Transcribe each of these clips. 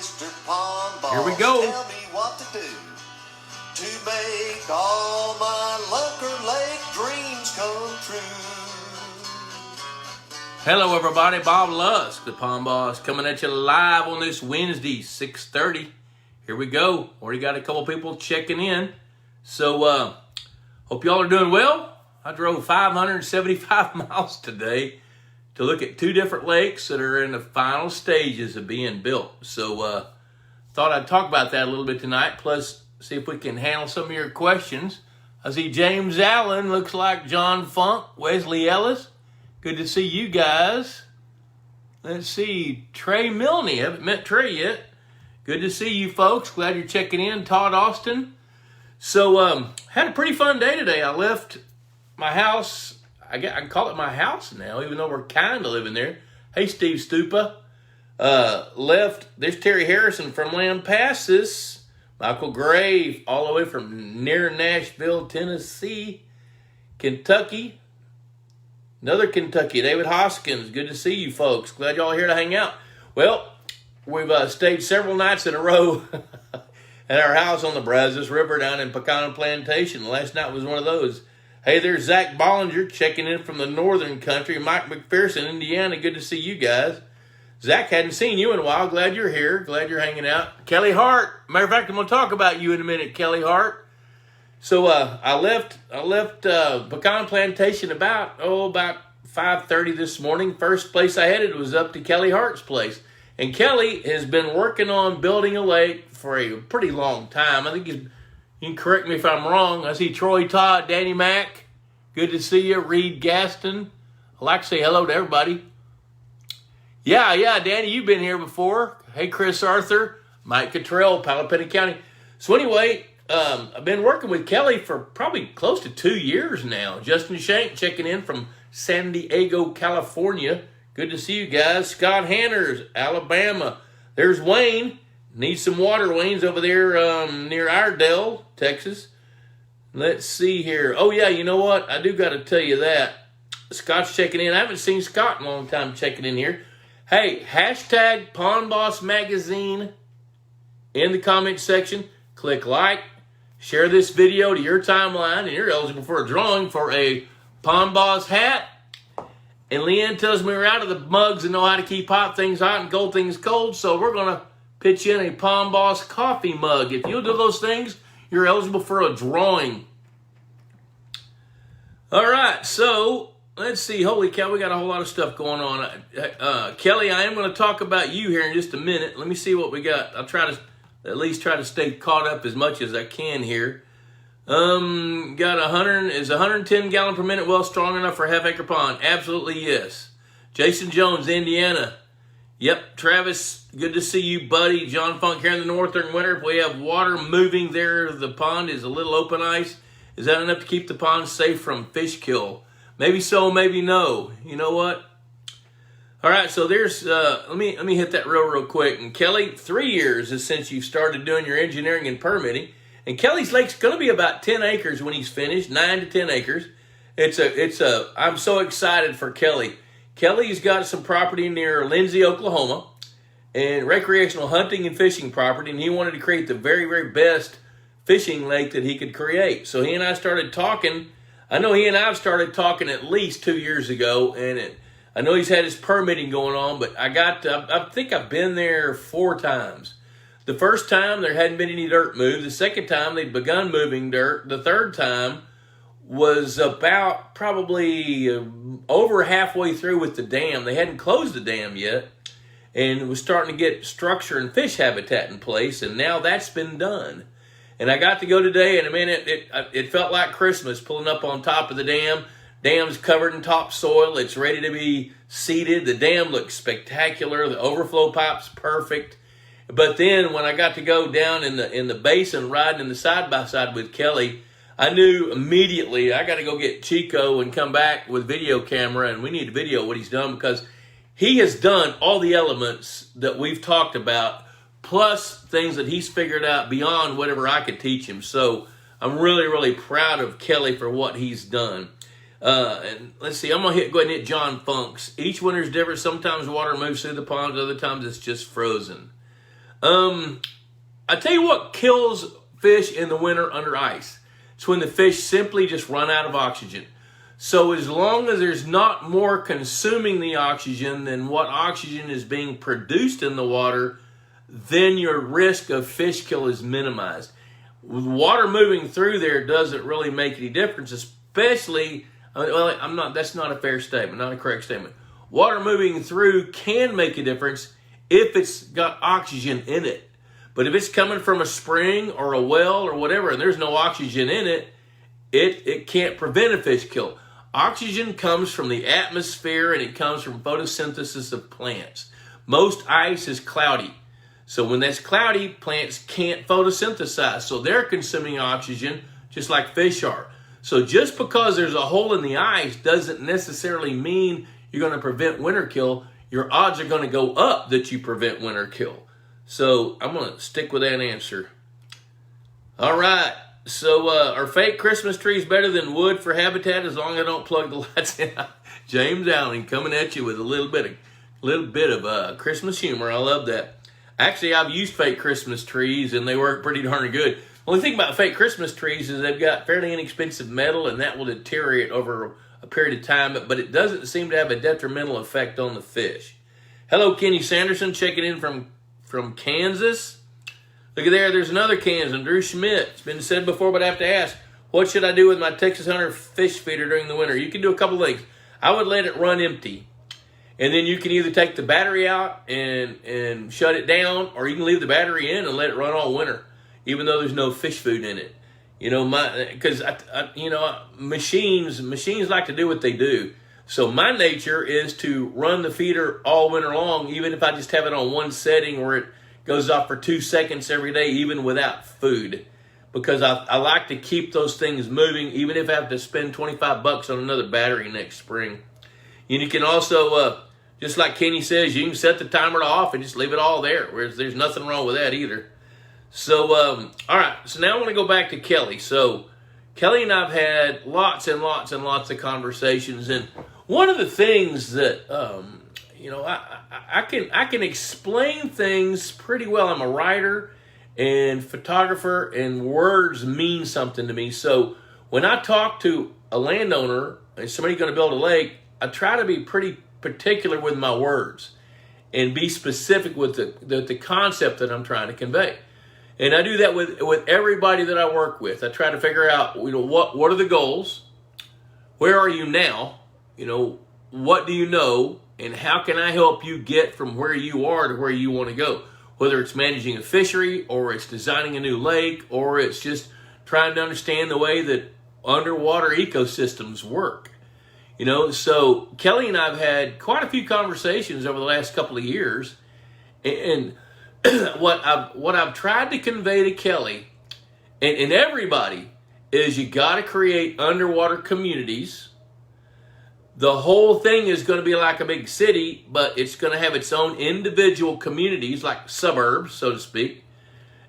Mr. Pond Boss. Here we go. Tell me what to do to make all my Lunker Lake dreams come true. Hello, everybody. Bob Lusk, the Pond Boss, coming at you live on this Wednesday, 6:30. Here we go. Already got a couple people checking in. So, hope y'all are doing well. I drove 575 miles today to look at two different lakes that are in the final stages of being built. So, thought I'd talk about that a little bit tonight, plus see if we can handle some of your questions. I see James Allen, looks like John Funk, Wesley Ellis. Good to see you guys. Let's see, Trey Milne. Haven't met Trey yet. Good to see you folks. Glad you're checking in. Todd Austin. So, had a pretty fun day today. I left my house. I can call it my house now, even though we're kind of living there. Hey, Steve Stupa. Left. There's Terry Harrison from Lampasas. Michael Gray, all the way from near Nashville, Tennessee. Kentucky. Another Kentucky. David Hoskins. Good to see you folks. Glad y'all are here to hang out. Well, we've stayed several nights in a row at our house on the Brazos River down in Pecan Plantation. Last night was one of those. Hey, there's Zach Bollinger checking in from the northern country. Mike McPherson, Indiana. Good to see you guys. Zach, hadn't seen you in a while. Glad you're here. Glad you're hanging out. Kelly Hart. Matter of fact, I'm going to talk about you in a minute, Kelly Hart. So I left Pecan Plantation about 5:30 this morning. First place I headed was up to Kelly Hart's place. And Kelly has been working on building a lake for a pretty long time. I think you can correct me if I'm wrong. I see Troy Todd, Danny Mack. Good to see you. Reed Gaston. I'd like to say hello to everybody. Yeah, Danny, you've been here before. Hey, Chris Arthur, Mike Cottrell, Palapena County. So anyway, I've been working with Kelly for probably close to 2 years now. Justin Shank checking in from San Diego, California. Good to see you guys. Scott Hanners, Alabama. There's Wayne. Needs some water, Wayne's over there near Iredell, Texas. Let's see here. Oh, yeah, you know what? I do got to tell you that. Scott's checking in. I haven't seen Scott in a long time checking in here. Hey, hashtag Pond Boss Magazine in the comment section. Click like. Share this video to your timeline, and you're eligible for a drawing for a Pond Boss hat. And Leanne tells me we're out of the mugs and know how to keep hot things hot and cold things cold, so we're going to pitch in a Pond Boss coffee mug. If you'll do those things, you're eligible for a drawing. All right, so let's see. Holy cow, we got a whole lot of stuff going on. Kelly, I am going to talk about you here in just a minute. Let me see what we got. I'll try to at least try to stay caught up as much as I can here. Got 110 gallon per minute well strong enough for a half acre pond? Absolutely yes. Jason Jones, Indiana. Yep, Travis, good to see you, buddy. John Funk here in the northern winter. If we have water moving there, the pond is a little open ice. Is that enough to keep the pond safe from fish kill? Maybe so, maybe no. You know what? All right, so there's, let me hit that real quick. And Kelly, 3 years is since you started doing your engineering and permitting. And Kelly's Lake's going to be about 10 acres when he's finished, 9 to 10 acres. I'm so excited for Kelly. Kelly's got some property near Lindsay, Oklahoma, and recreational hunting and fishing property, and he wanted to create the very, very best fishing lake that he could create. So he and I started talking. I know he and I have started talking at least 2 years ago, and I know he's had his permitting going on, but I think I've been there 4 times. The first time, there hadn't been any dirt moved. The second time, they'd begun moving dirt. The third time was about probably over halfway through with the dam. They hadn't closed the dam yet, and it was starting to get structure and fish habitat in place, and now that's been done. And I got to go today, and I mean, it felt like Christmas pulling up on top of the dam. Dam's covered in topsoil. It's ready to be seeded. The dam looks spectacular. The overflow pipe's perfect. But then when I got to go down in the basin riding in the side-by-side with Kelly, I knew immediately I got to go get Chico and come back with video camera, and we need to video what he's done because he has done all the elements that we've talked about, plus things that he's figured out beyond whatever I could teach him. So I'm really, really proud of Kelly for what he's done. And let's see, I'm going to go ahead and hit John Funk's. Each winter's different. Sometimes water moves through the ponds, other times it's just frozen. I tell you what kills fish in the winter under ice. It's when the fish simply just run out of oxygen. So as long as there's not more consuming the oxygen than what oxygen is being produced in the water, then your risk of fish kill is minimized. With water moving through there doesn't really make any difference, especially, that's not a fair statement, not a correct statement. Water moving through can make a difference if it's got oxygen in it. But if it's coming from a spring or a well or whatever and there's no oxygen in it, it can't prevent a fish kill. Oxygen comes from the atmosphere and it comes from photosynthesis of plants. Most ice is cloudy. So when that's cloudy, plants can't photosynthesize. So they're consuming oxygen just like fish are. So just because there's a hole in the ice doesn't necessarily mean you're going to prevent winter kill. Your odds are going to go up that you prevent winter kill. So I'm going to stick with that answer. All right. So are fake Christmas trees better than wood for habitat as long as I don't plug the lights in? James Allen coming at you with a little bit of Christmas humor. I love that. Actually, I've used fake Christmas trees and they work pretty darn good. The only thing about fake Christmas trees is they've got fairly inexpensive metal and that will deteriorate over a period of time, but it doesn't seem to have a detrimental effect on the fish. Hello, Kenny Sanderson checking in from Kansas. Look at there, there's another Kansan, Drew Schmidt. It's been said before, but I have to ask, what should I do with my Texas Hunter fish feeder during the winter? You can do a couple things. I would let it run empty. And then you can either take the battery out and shut it down, or you can leave the battery in and let it run all winter, even though there's no fish food in it. You know, machines like to do what they do. So my nature is to run the feeder all winter long, even if I just have it on one setting where it goes off for 2 seconds every day, even without food. Because I like to keep those things moving, even if I have to spend $25 on another battery next spring. And you can also, just like Kenny says, you can set the timer off and just leave it all there. Whereas there's nothing wrong with that either. So, all right. So now I want to go back to Kelly. So Kelly and I have had lots and lots and lots of conversations. And one of the things that, I can explain things pretty well. I'm a writer and photographer, and words mean something to me. So when I talk to a landowner and somebody going to build a lake, I try to be pretty particular with my words and be specific with the concept that I'm trying to convey. And I do that with everybody that I work with. I try to figure out, what are the goals? Where are you now? What do you know? And how can I help you get from where you are to where you want to go? Whether it's managing a fishery, or it's designing a new lake, or it's just trying to understand the way that underwater ecosystems work. So Kelly and I have had quite a few conversations over the last couple of years. And what I've tried to convey to Kelly and everybody is you got to create underwater communities. The whole thing is going to be like a big city, but it's going to have its own individual communities, like suburbs, so to speak.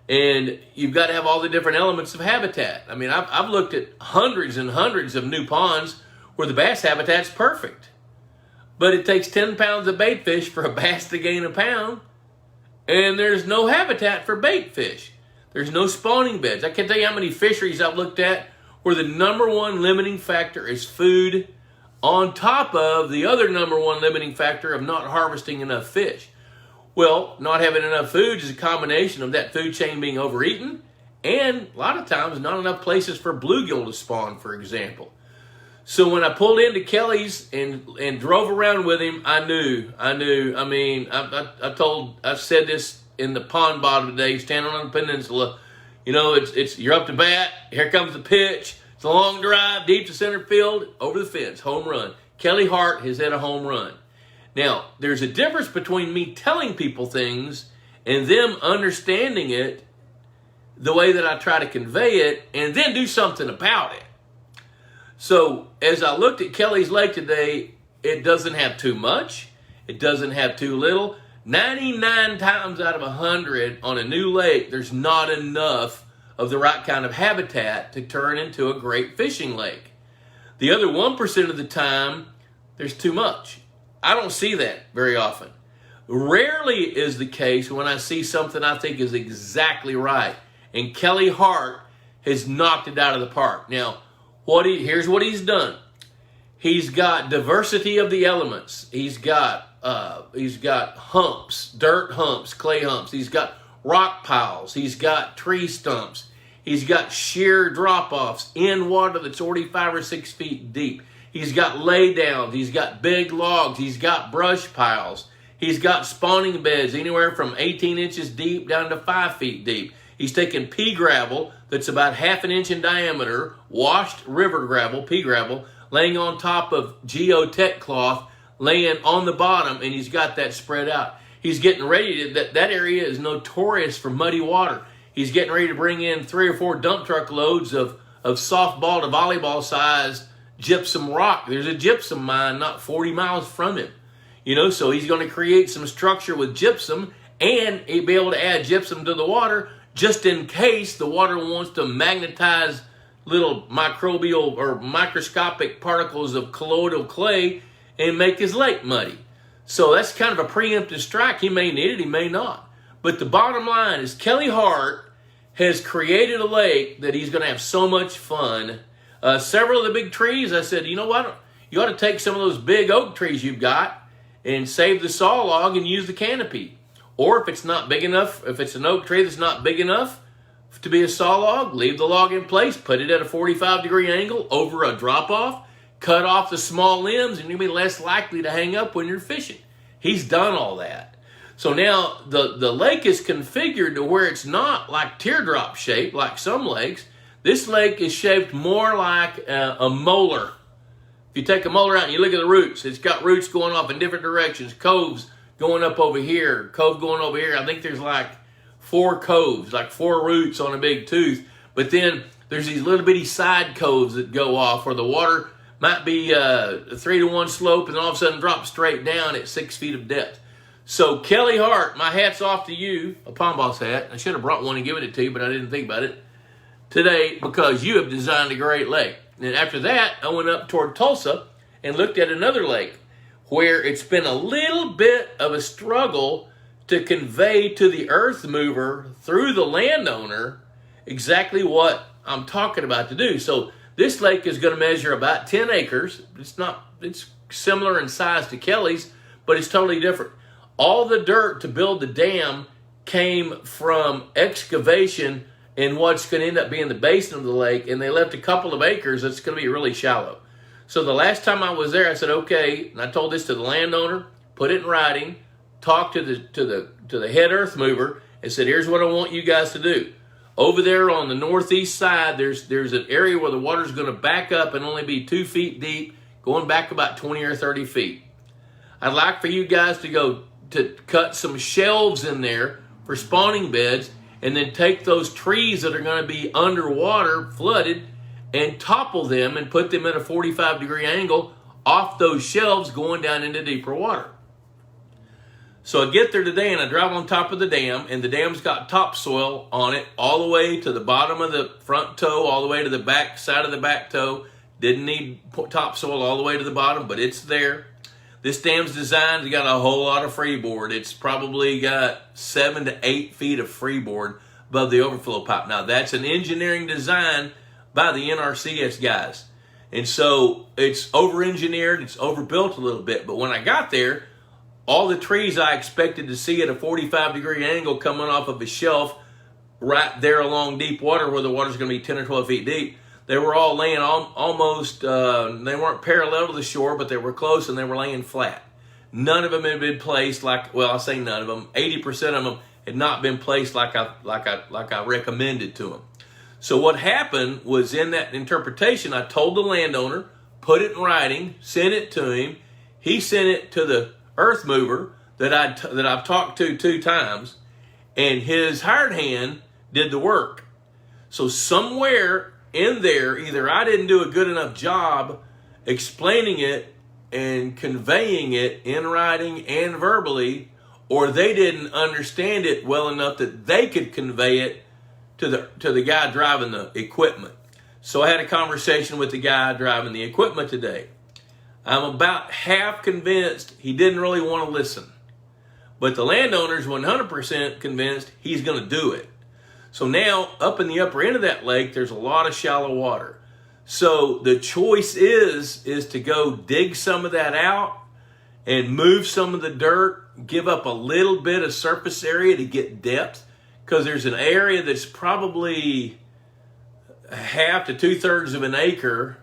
And you've got to have all the different elements of habitat. I mean, I've looked at hundreds and hundreds of new ponds where the bass habitat's perfect. But it takes 10 pounds of bait fish for a bass to gain a pound. And there's no habitat for bait fish. There's no spawning beds. I can't tell you how many fisheries I've looked at where the number one limiting factor is food, on top of the other number one limiting factor of not harvesting enough fish. Well, not having enough food is a combination of that food chain being overeaten and a lot of times not enough places for bluegill to spawn, for example. So when I pulled into Kelly's and drove around with him, I knew. I mean, I said this in the pond bottom today, standing on the peninsula. You're up to bat. Here comes the pitch. It's a long drive, deep to center field, over the fence, home run. Kelly Hart has hit a home run. Now, there's a difference between me telling people things and them understanding it the way that I try to convey it and then do something about it. So, as I looked at Kelly's lake today, it doesn't have too much. It doesn't have too little. 99 times out of 100 on a new lake, there's not enough of the right kind of habitat to turn into a great fishing lake. The other 1% of the time, there's too much. I don't see that very often. Rarely is the case when I see something I think is exactly right. And Kelly Hart has knocked it out of the park. Now, here's what he's done. He's got diversity of the elements. He's got humps, dirt humps, clay humps. He's got rock piles. He's got tree stumps. He's got sheer drop-offs in water that's already 5 or 6 feet deep. He's got laydowns. He's got big logs. He's got brush piles. He's got spawning beds anywhere from 18 inches deep down to 5 feet deep. He's taken pea gravel that's about 1/2 inch in diameter, washed river gravel, pea gravel, laying on top of geotech cloth, laying on the bottom, and he's got that spread out. He's getting ready to, that area is notorious for muddy water. He's getting ready to bring in 3 or 4 dump truck loads of softball to volleyball sized gypsum rock. There's a gypsum mine not 40 miles from him. So he's going to create some structure with gypsum, and he'll be able to add gypsum to the water just in case the water wants to magnetize little microbial or microscopic particles of colloidal clay and make his lake muddy. So that's kind of a preemptive strike. He may need it, he may not. But the bottom line is Kelly Hart has created a lake that he's going to have so much fun. Several of the big trees, I said, you know what? You ought to take some of those big oak trees you've got and save the saw log and use the canopy. Or if it's not big enough, if it's an oak tree that's not big enough to be a saw log, leave the log in place, put it at a 45-degree angle over a drop-off, cut off the small limbs, and you'll be less likely to hang up when you're fishing. He's done all that. So now the lake is configured to where it's not like teardrop shape like some lakes. This lake is shaped more like a molar. If you take a molar out and you look at the roots, it's got roots going off in different directions, coves going up over here, cove going over here. I think there's like 4 coves, like 4 roots on a big tooth. But then there's these little bitty side coves that go off where the water might be a 3-to-1 slope and all of a sudden drop straight down at 6 feet of depth. So Kelly Hart, my hat's off to you, a Pond Boss hat. I should have brought one and given it to you, but I didn't think about it today because you have designed a great lake. And after that, I went up toward Tulsa and looked at another lake where it's been a little bit of a struggle to convey to the earth mover through the landowner exactly what I'm talking about to do. So this lake is going to measure about 10 acres. It's similar in size to Kelly's, but it's totally different. All the dirt to build the dam came from excavation in what's going to end up being the basin of the lake, and they left a couple of acres that's going to be really shallow. So the last time I was there, I said, okay, and I told this to the landowner, put it in writing, talked to the head earth mover, and said, here's what I want you guys to do. Over there on the northeast side, there's an area where the water's going to back up and only be 2 feet deep, going back about 20 or 30 feet. I'd like for you guys to go to cut some shelves in there for spawning beds, and then take those trees that are going to be underwater, flooded, and topple them and put them at a 45-degree angle off those shelves going down into deeper water. So I get there today and I drive on top of the dam, and the dam's got topsoil on it all the way to the bottom of the front toe, all the way to the back side of the back toe. Didn't need topsoil all the way to the bottom, but it's there. This dam's designed to got a whole lot of freeboard. It's probably got 7 to 8 feet of freeboard above the overflow pipe. Now that's an engineering design by the NRCS guys. And so it's over-engineered, it's overbuilt a little bit. But when I got there, all the trees I expected to see at a 45-degree angle coming off of a shelf right there along deep water where the water's going to be 10 or 12 feet deep, they were all laying almost, they weren't parallel to the shore, but they were close and they were laying flat. None of them had been placed like, well, I say none of them, 80% of them had not been placed like I recommended to them. So what happened was in that interpretation, I told the landowner, put it in writing, sent it to him. He sent it to the earth mover that I've talked to 2 times, and his hired hand did the work. So somewhere in there, either I didn't do a good enough job explaining it and conveying it in writing and verbally, or they didn't understand it well enough that they could convey it to the guy driving the equipment. So I had a conversation with the guy driving the equipment today. I'm about half convinced he didn't really want to listen. But the landowner's 100% convinced he's going to do it. So now, up in the upper end of that lake, there's a lot of shallow water. So the choice is to go dig some of that out and move some of the dirt, give up a little bit of surface area to get depth, because there's an area that's probably half to 2/3 of an acre,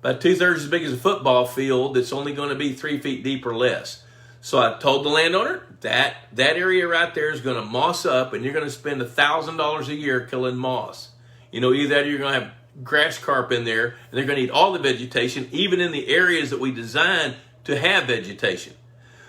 about 2/3 as big as a football field, that's only going to be 3 feet deep or less. So I told the landowner that area right there is going to moss up, and you're going to spend $1,000 a year killing moss. You know, either that or you're going to have grass carp in there, and they're going to eat all the vegetation, even in the areas that we designed to have vegetation.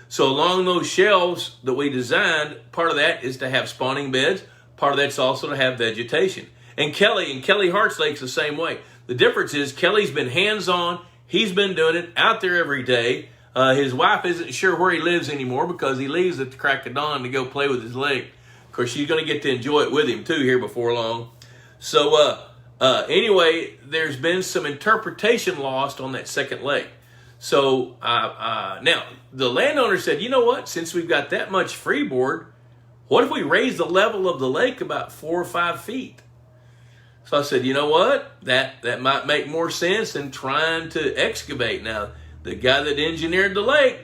So along those shelves that we designed, part of that is to have spawning beds. Part of that's also to have vegetation. And Kelly Hart's Lake's the same way. The difference is Kelly's been hands-on. He's been doing it out there every day. His wife isn't sure where he lives anymore because he leaves at the crack of dawn to go play with his lake. Of course, she's going to get to enjoy it with him too here before long. So anyway, there's been some interpretation lost on that second lake. So now the landowner said, you know what? Since we've got that much freeboard, what if we raise the level of the lake about 4 or 5 feet? So I said, you know what? That might make more sense than trying to excavate. Now, the guy that engineered the lake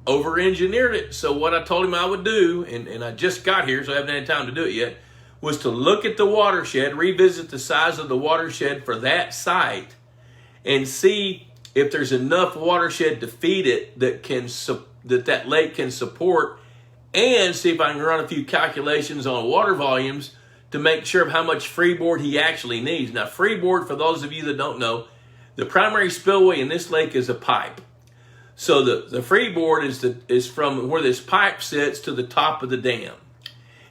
over-engineered it. So what I told him I would do, and I just got here, so I haven't had time to do it yet, was to look at the watershed, revisit the size of the watershed for that site, and see if there's enough watershed to feed it that lake can support, and see if I can run a few calculations on water volumes to make sure of how much freeboard he actually needs. Now, freeboard, for those of you that don't know, the primary spillway in this lake is a pipe. So the freeboard is from where this pipe sits to the top of the dam.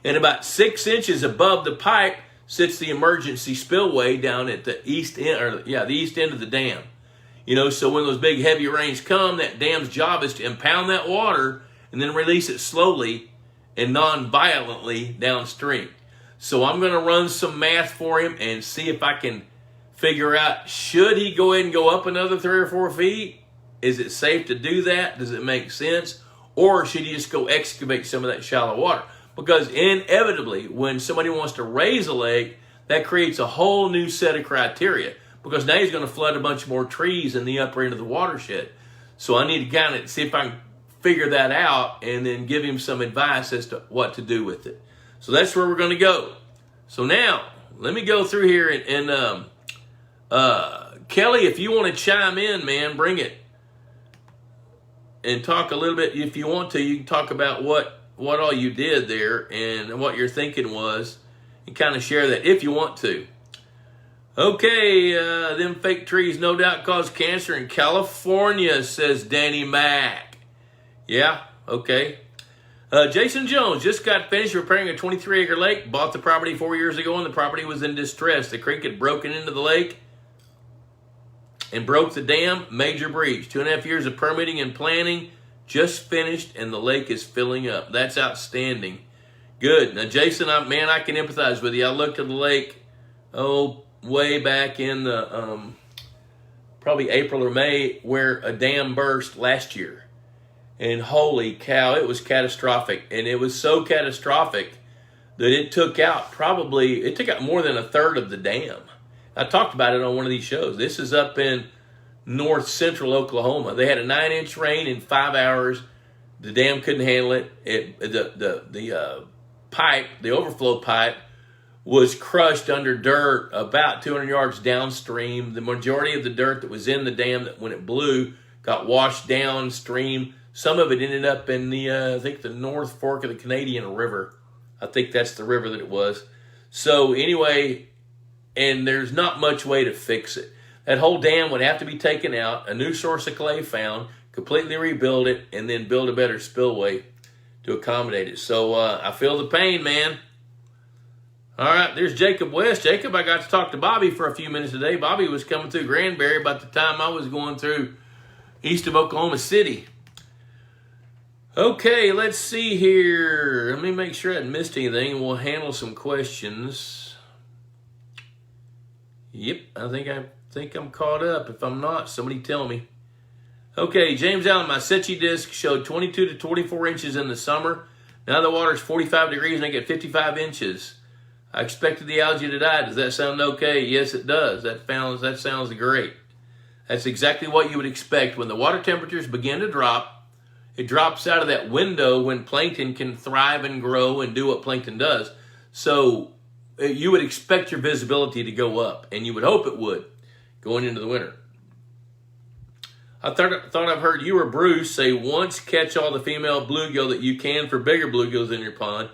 And about 6 inches above the pipe sits the emergency spillway down at the east end, the east end of the dam. You know, so when those big heavy rains come, that dam's job is to impound that water and then release it slowly and non-violently downstream. So I'm going to run some math for him and see if I can figure out, should he go ahead and go up another 3 or 4 feet? Is it safe to do that? Does it make sense? Or should he just go excavate some of that shallow water? Because inevitably, when somebody wants to raise a lake, that creates a whole new set of criteria. Because now he's going to flood a bunch more trees in the upper end of the watershed. So I need to kind of see if I can figure that out and then give him some advice as to what to do with it. So that's where we're going to go. So now, let me go through here and Kelly, if you want to chime in, man, bring it. And talk a little bit, if you want to, you can talk about what all you did there and what your thinking was, and kind of share that if you want to. Okay, them fake trees no doubt cause cancer in California, says Danny Mack. Yeah, okay. Jason Jones just got finished repairing a 23-acre lake, bought the property 4 years ago, and the property was in distress. The creek had broken into the lake and broke the dam, major breach. 2.5 years of permitting and planning, just finished, and the lake is filling up. That's outstanding. Good. Now, Jason, I can empathize with you. I looked at the lake, way back in the, probably April or May, where a dam burst last year. And holy cow, it was catastrophic. And it was so catastrophic that it took out more than 1/3 of the dam. I talked about it on one of these shows. This is up in north central Oklahoma. They had a 9-inch rain in 5 hours. The dam couldn't handle it. The pipe, the overflow pipe, was crushed under dirt about 200 yards downstream. The majority of the dirt that was in the dam, that when it blew, got washed downstream. Some of it ended up in I think the North Fork of the Canadian River. I think that's the river that it was. So anyway, and there's not much way to fix it. That whole dam would have to be taken out, a new source of clay found, completely rebuild it, and then build a better spillway to accommodate it. So I feel the pain, man. All right, there's Jacob West. Jacob, I got to talk to Bobby for a few minutes today. Bobby was coming through Granbury about the time I was going through east of Oklahoma City. Okay, let's see here. Let me make sure I hadn't missed anything, and we'll handle some questions. Yep, I think I'm caught up. If I'm not, somebody tell me. Okay, James Allen, my Sechi disc showed 22 to 24 inches in the summer. Now the water's 45 degrees and I get 55 inches. I expected the algae to die. Does that sound okay? Yes, it does. That sounds great. That's exactly what you would expect. When the water temperatures begin to drop, it drops out of that window when plankton can thrive and grow and do what plankton does. So you would expect your visibility to go up, and you would hope it would going into the winter. I thought I've heard you or Bruce say once catch all the female bluegill that you can for bigger bluegills in your pond.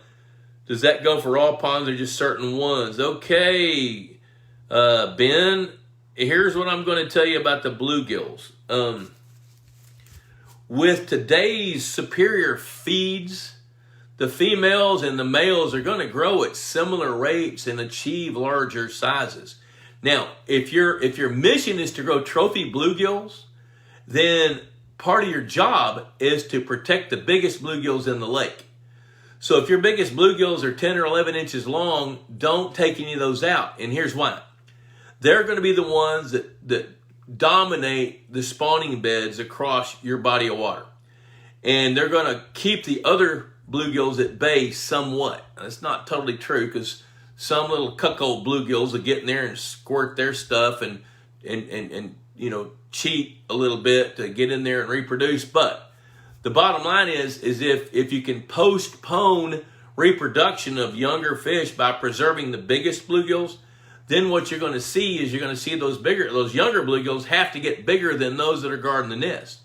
Does that go for all ponds or just certain ones? Okay, Ben, here's what I'm going to tell you about the bluegills. With today's superior feeds, the females and the males are going to grow at similar rates and achieve larger sizes. Now, if your mission is to grow trophy bluegills, then part of your job is to protect the biggest bluegills in the lake. So if your biggest bluegills are 10 or 11 inches long, don't take any of those out. And here's why. They're going to be the ones that dominate the spawning beds across your body of water. And they're going to keep the other bluegills at bay somewhat. That's not totally true, because some little cuckold bluegills will get in there and squirt their stuff and cheat a little bit to get in there and reproduce. But the bottom line is if you can postpone reproduction of younger fish by preserving the biggest bluegills, then what you're going to see is those younger bluegills have to get bigger than those that are guarding the nest.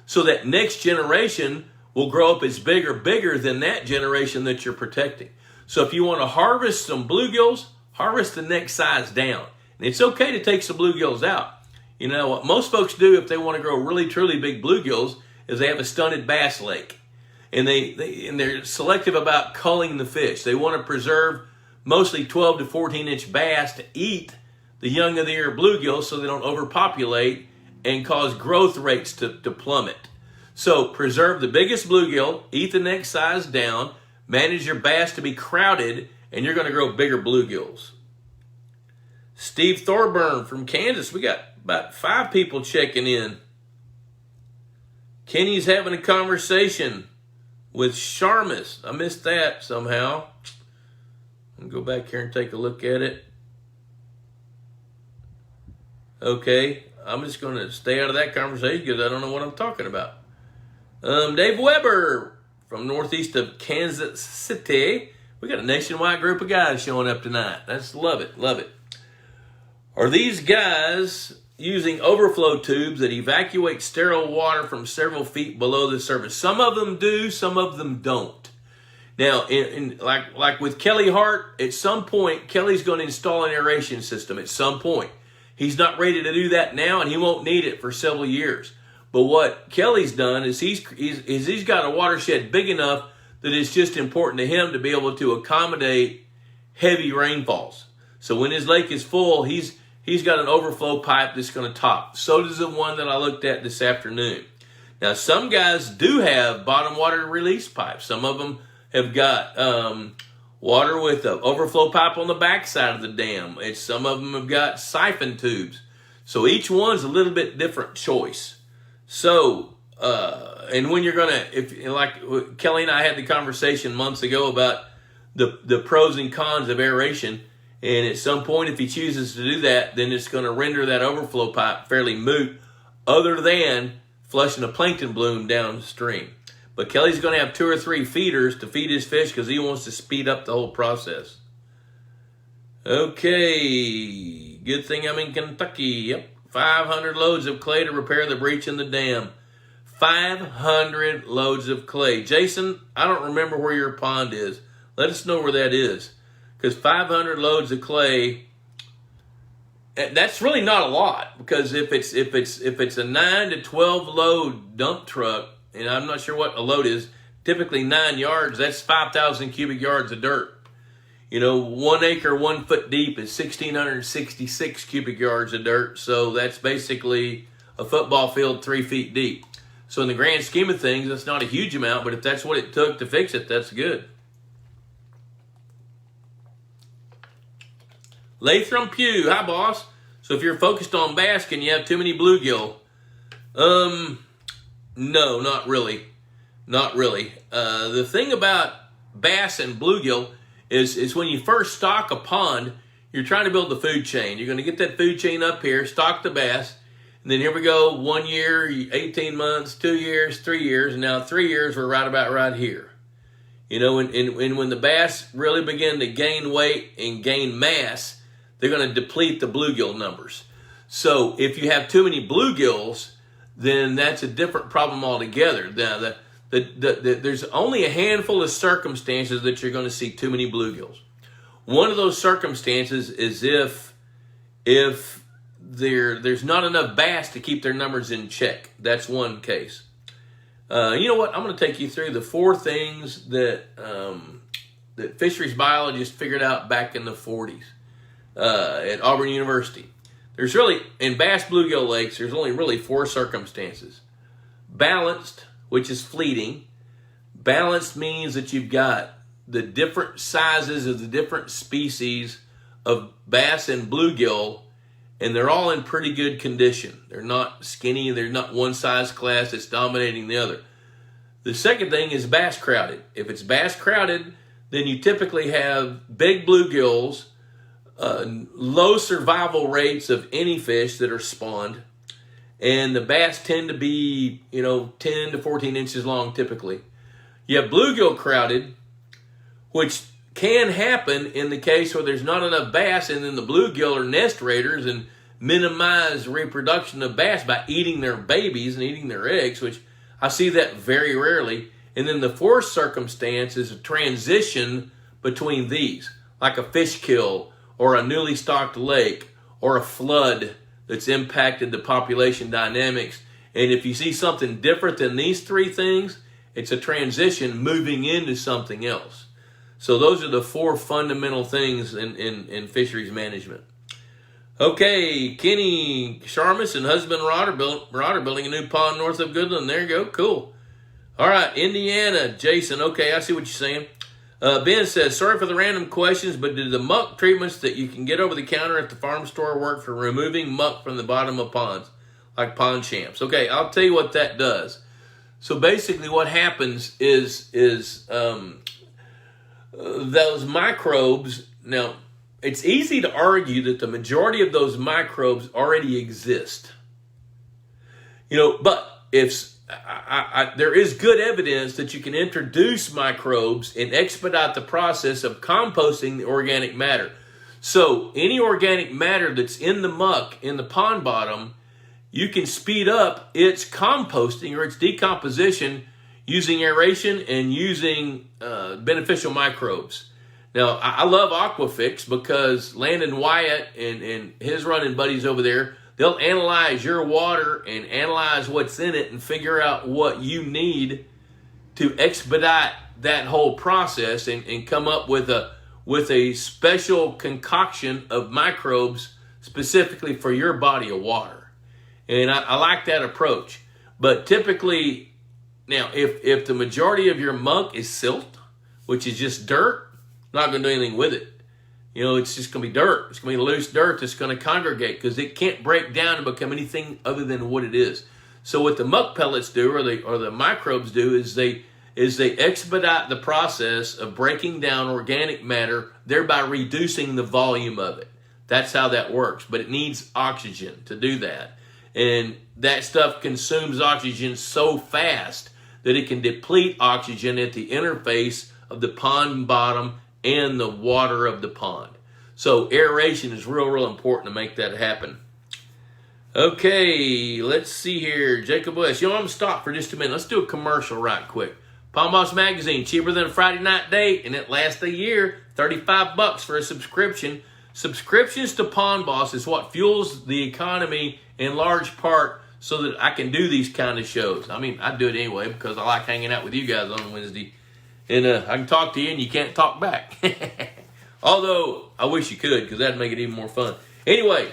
So that next generation will grow up as bigger than that generation that you're protecting. So if you want to harvest some bluegills, harvest the next size down. And it's okay to take some bluegills out. You know, what most folks do if they want to grow really, truly big bluegills is they have a stunted bass lake. And they're selective about culling the fish. They want to preserve mostly 12 to 14-inch bass to eat the young of the year bluegills so they don't overpopulate and cause growth rates to plummet. So preserve the biggest bluegill, eat the next size down, manage your bass to be crowded, and you're going to grow bigger bluegills. Steve Thorburn from Kansas. We got about 5 people checking in. Kenny's having a conversation with Sharmus. I missed that somehow. I'll go back here and take a look at it. Okay, I'm just going to stay out of that conversation because I don't know what I'm talking about. Dave Weber from northeast of Kansas City. We got a nationwide group of guys showing up tonight. Love it. Are these guys using overflow tubes that evacuate sterile water from several feet below the surface? Some of them do, some of them don't. Now, like with Kelly Hart, at some point, Kelly's going to install an aeration system at some point. He's not ready to do that now, and he won't need it for several years. But what Kelly's done is he's got a watershed big enough that it's just important to him to be able to accommodate heavy rainfalls. So when his lake is full, he's got an overflow pipe that's going to top. So does the one that I looked at this afternoon. Now, some guys do have bottom water release pipes. Some of them have got water with an overflow pipe on the backside of the dam. Some of them have got siphon tubes. So each one's a little bit different choice. So, and when you're going to, like Kelly and I had the conversation months ago about the pros and cons of aeration. And at some point, if he chooses to do that, then it's going to render that overflow pipe fairly moot, other than flushing a plankton bloom downstream. But Kelly's going to have 2 or 3 feeders to feed his fish because he wants to speed up the whole process. Okay, good thing I'm in Kentucky. Yep, 500 loads of clay to repair the breach in the dam. 500 loads of clay. Jason, I don't remember where your pond is. Let us know where that is. Because 500 loads of clay, that's really not a lot. Because if it's a 9 to 12 load dump truck, and I'm not sure what a load is, typically 9 yards, that's 5,000 cubic yards of dirt. 1 acre, 1 foot deep is 1,666 cubic yards of dirt. So that's basically a football field 3 feet deep. So in the grand scheme of things, that's not a huge amount, but if that's what it took to fix it, that's good. Latham Pugh, hi boss. So if you're focused on bass, can you have too many bluegill? No, not really. Not really. The thing about bass and bluegill is when you first stock a pond, you're trying to build the food chain. You're going to get that food chain up here, stock the bass, and then here we go, 1 year, 18 months, 2 years, 3 years, and now 3 years, we're right about right here. And when the bass really begin to gain weight and gain mass, they're going to deplete the bluegill numbers. So if you have too many bluegills, then that's a different problem altogether. Now, there's only a handful of circumstances that you're going to see too many bluegills. One of those circumstances is if there's not enough bass to keep their numbers in check. That's one case. You know what? I'm going to take you through the 4 things that fisheries biologists figured out back in the 40s at Auburn University. There's really, in bass bluegill lakes, there's only really 4 circumstances. Balanced, which is fleeting. Balanced means that you've got the different sizes of the different species of bass and bluegill, and they're all in pretty good condition. They're not skinny. They're not one size class that's dominating the other. The second thing is bass crowded. If it's bass crowded, then you typically have big bluegills, low survival rates of any fish that are spawned, and the bass tend to be, 10 to 14 inches long typically. You have bluegill crowded, which can happen in the case where there's not enough bass, and then the bluegill are nest raiders and minimize reproduction of bass by eating their babies and eating their eggs, which I see that very rarely. And then the 4th circumstance is a transition between these, like a fish kill or a newly stocked lake or a flood that's impacted the population dynamics. And if you see something different than these 3 things, it's a transition moving into something else. So those are the 4 fundamental things in fisheries management. Okay, Kenny Sharmus and husband Rod are building a new pond north of Goodland. There you go, cool. All right, Indiana, Jason. Okay, I see what you're saying. Ben says, sorry for the random questions, but do the muck treatments that you can get over the counter at the farm store work for removing muck from the bottom of ponds, like pond champs? Okay, I'll tell you what that does. So basically what happens is those microbes, now it's easy to argue that the majority of those microbes already exist. But if there is good evidence that you can introduce microbes and expedite the process of composting the organic matter. So any organic matter that's in the muck, in the pond bottom, you can speed up its composting or its decomposition using aeration and using beneficial microbes. Now, I love Aquafix because Landon Wyatt and his running buddies over there, they'll analyze your water and analyze what's in it and figure out what you need to expedite that whole process and come up with a special concoction of microbes specifically for your body of water. And I like that approach. But typically, now, if the majority of your muck is silt, which is just dirt, not going to do anything with it. It's just going to be dirt. It's going to be loose dirt that's going to congregate because it can't break down and become anything other than what it is. So what the muck pellets do, or the microbes do, is they expedite the process of breaking down organic matter, thereby reducing the volume of it. That's how that works. But it needs oxygen to do that. And that stuff consumes oxygen so fast that it can deplete oxygen at the interface of the pond bottom and the water of the pond. So aeration is real important to make that happen. Okay, let's see here. Jacob West. I'm going to stop for just a minute. Let's do a commercial right quick. Pond Boss Magazine, cheaper than a Friday night date, and it lasts a year. $35 for a subscription. Subscriptions to Pond Boss is what fuels the economy in large part so that I can do these kind of shows. I do it anyway because I like hanging out with you guys on Wednesday. And I can talk to you and you can't talk back. Although, I wish you could because that'd make it even more fun. Anyway,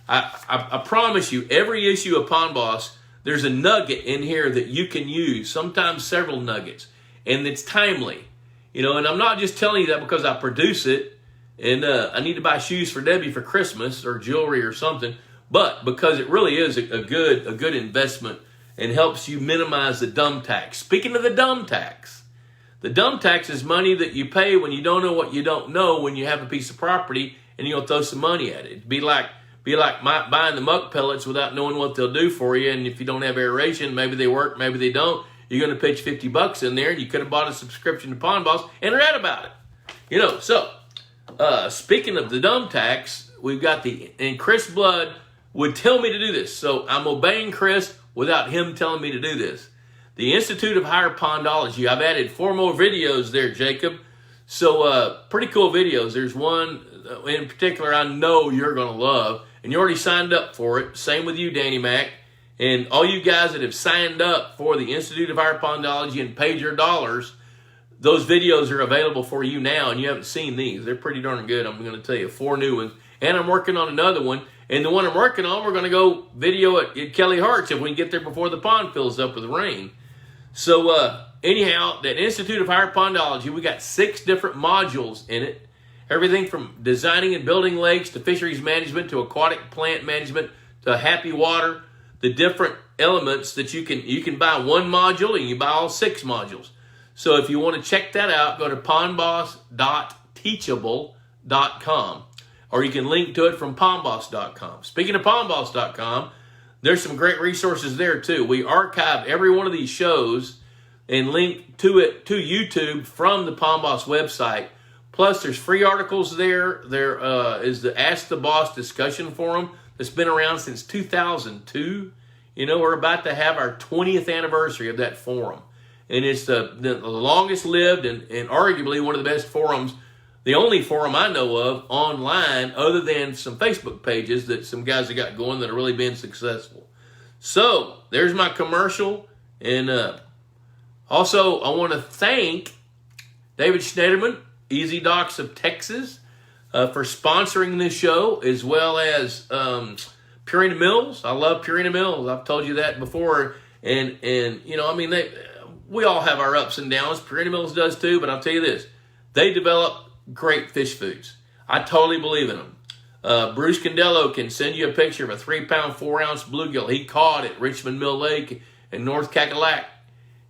I promise you, every issue of Pond Boss, there's a nugget in here that you can use, sometimes several nuggets. And it's timely. And I'm not just telling you that because I produce it and I need to buy shoes for Debbie for Christmas or jewelry or something, but because it really is a good investment and helps you minimize the dumb tax. Speaking of the dumb tax, The dump tax is money that you pay when you don't know what you don't know when you have a piece of property and you'll throw some money at it. It'd be like buying the muck pellets without knowing what they'll do for you. And if you don't have aeration, maybe they work, maybe they don't. You're going to pitch $50 in there, and you could have bought a subscription to Pond Boss and read about it. So speaking of the dump tax, we've got and Chris Blood would tell me to do this. So I'm obeying Chris without him telling me to do this. The Institute of Higher Pondology. I've added 4 more videos there, Jacob. So pretty cool videos. There's one in particular I know you're going to love, and you already signed up for it. Same with you, Danny Mac. And all you guys that have signed up for the Institute of Higher Pondology and paid your dollars, those videos are available for you now, and you haven't seen these. They're pretty darn good, I'm going to tell you. 4 new ones. And I'm working on another one. And the one I'm working on, we're going to go video at Kelly Hart's if we can get there before the pond fills up with rain. So anyhow, that Institute of Higher Pondology, we got 6 different modules in it. Everything from designing and building lakes to fisheries management to aquatic plant management to happy water. The different elements that you can buy one module and you buy all 6 modules. So if you want to check that out, go to pondboss.teachable.com, or you can link to it from pondboss.com. Speaking of pondboss.com, there's some great resources there too. We archive every one of these shows and link to it to YouTube from the Pond Boss website. Plus, there's free articles there. There is the Ask the Boss discussion forum that's been around since 2002. We're about to have our 20th anniversary of that forum. And it's the longest lived and arguably one of the best forums, the only forum I know of online other than some Facebook pages that some guys have got going that have really been successful. So, there's my commercial. And also, I want to thank David Schneiderman, Easy Docks of Texas, for sponsoring this show, as well as Purina Mills. I love Purina Mills. I've told you that before. And we all have our ups and downs. Purina Mills does too, but I'll tell you this. They develop great fish foods. I totally believe in them. Bruce Condello can send you a picture of a 3-pound, 4-ounce bluegill he caught at Richmond Mill Lake in North Cackalack.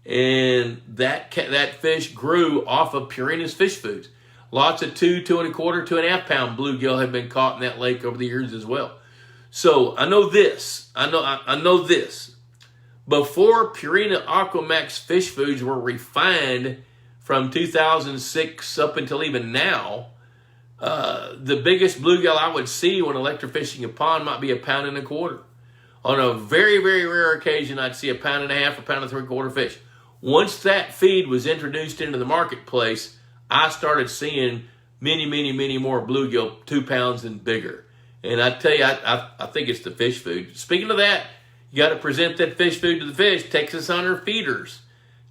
And that fish grew off of Purina's fish foods. Lots of 2, 2 1/4, 2.5 pound bluegill have been caught in that lake over the years as well. So I know this. I know this. Before Purina Aquamax fish foods were refined from 2006 up until even now, the biggest bluegill I would see when electrofishing a pond might be 1.25 pounds. On a very, very rare occasion, I'd see 1.5 pounds, 1.75 pounds fish. Once that feed was introduced into the marketplace, I started seeing many, many, many more bluegill 2 pounds and bigger. And I tell you, I think it's the fish food. Speaking of that, you got to present that fish food to the fish. Texas Hunter Feeders,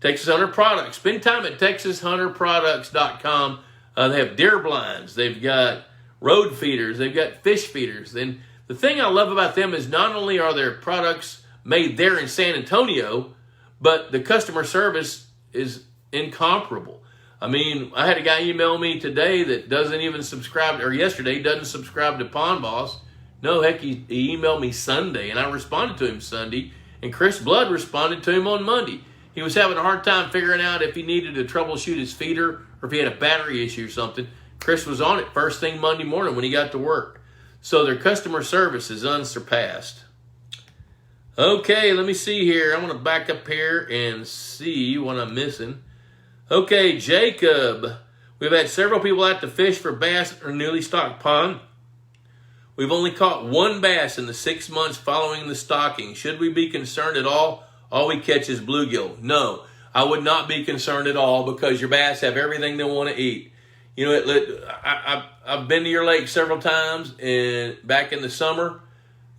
Texas Hunter Products. Spend time at TexasHunterProducts.com. They have deer blinds. They've got road feeders. They've got fish feeders. And the thing I love about them is not only are their products made there in San Antonio, but the customer service is incomparable. I mean, I had a guy email me today that doesn't even subscribe, or yesterday, doesn't subscribe to Pond Boss. No, heck, he emailed me Sunday, and I responded to him Sunday, and Chris Blood responded to him on Monday. He was having a hard time figuring out if he needed to troubleshoot his feeder or if he had a battery issue or something. Chris was on it first thing Monday morning when he got to work. So their customer service is unsurpassed. Okay, let me see here. I'm going to back up here and see what I'm missing. Okay, Jacob. We've had several people out to fish for bass in our newly stocked pond. We've only caught 1 bass in the 6 months following the stocking. Should we be concerned at all? All we catch is bluegill. No, I would not be concerned at all because your bass have everything they want to eat. I've been to your lake several times, and back in the summer,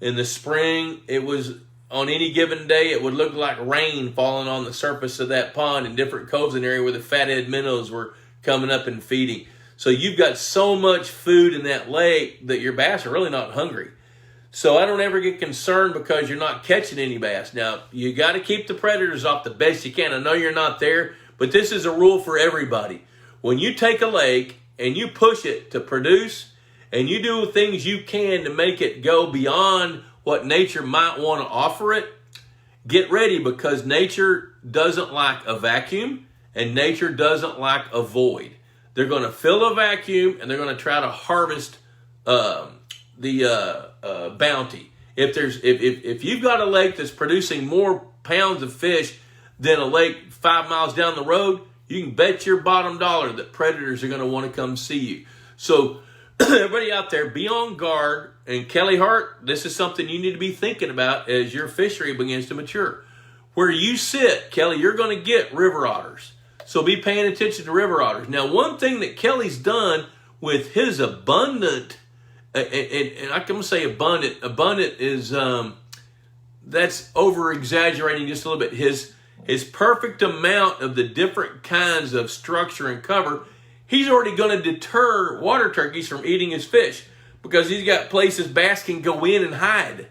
in the spring, it was on any given day, it would look like rain falling on the surface of that pond in different coves in the area where the fathead minnows were coming up and feeding. So you've got so much food in that lake that your bass are really not hungry. So I don't ever get concerned because you're not catching any bass. Now, you got to keep the predators off the best you can. I know you're not there, but this is a rule for everybody. When you take a lake and you push it to produce and you do things you can to make it go beyond what nature might want to offer it, get ready because nature doesn't like a vacuum and nature doesn't like a void. They're going to fill a vacuum, and they're going to try to harvest the bounty. If you've got a lake that's producing more pounds of fish than a lake 5 miles down the road, you can bet your bottom dollar that predators are going to want to come see you. So everybody out there, be on guard. And Kelly Hart, this is something you need to be thinking about as your fishery begins to mature. Where you sit, Kelly, you're going to get river otters. So be paying attention to river otters. Now, one thing that Kelly's done with his abundant, and I can say abundant is, that's over-exaggerating just a little bit. His perfect amount of the different kinds of structure and cover, he's already going to deter water turkeys from eating his fish because he's got places bass can go in and hide.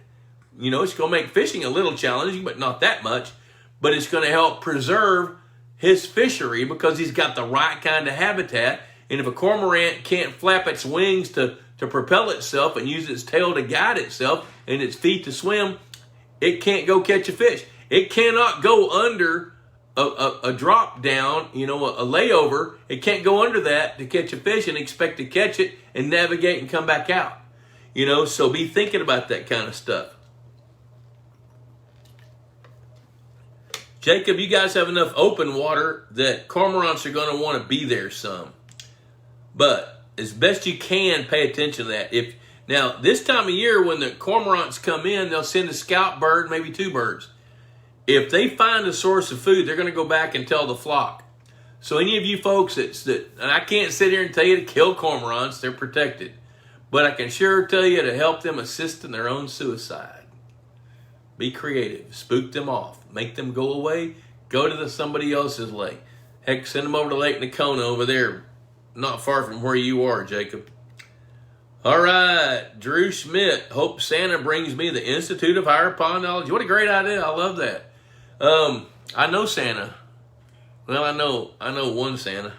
You know, it's going to make fishing a little challenging, but not that much. But it's going to help preserve his fishery because he's got the right kind of habitat. And if a cormorant can't flap its wings to propel itself and use its tail to guide itself and its feet to swim, it can't go catch a fish. It cannot go under a drop down, a layover. It can't go under that to catch a fish and expect to catch it and navigate and come back out. So be thinking about that kind of stuff. Jacob, you guys have enough open water that cormorants are going to want to be there some. But as best you can, pay attention to that. Now, this time of year when the cormorants come in, they'll send a scout bird, maybe 2 birds. If they find a source of food, they're going to go back and tell the flock. So any of you folks and I can't sit here and tell you to kill cormorants, they're protected. But I can sure tell you to help them assist in their own suicide. Be creative, spook them off, make them go away, go to somebody else's lake. Heck, send them over to Lake Nakona over there, not far from where you are, Jacob. All right, Drew Schmidt. Hope Santa brings me the Institute of Higher Pond Knowledge. What a great idea. I love that. I know Santa. Well, I know one Santa.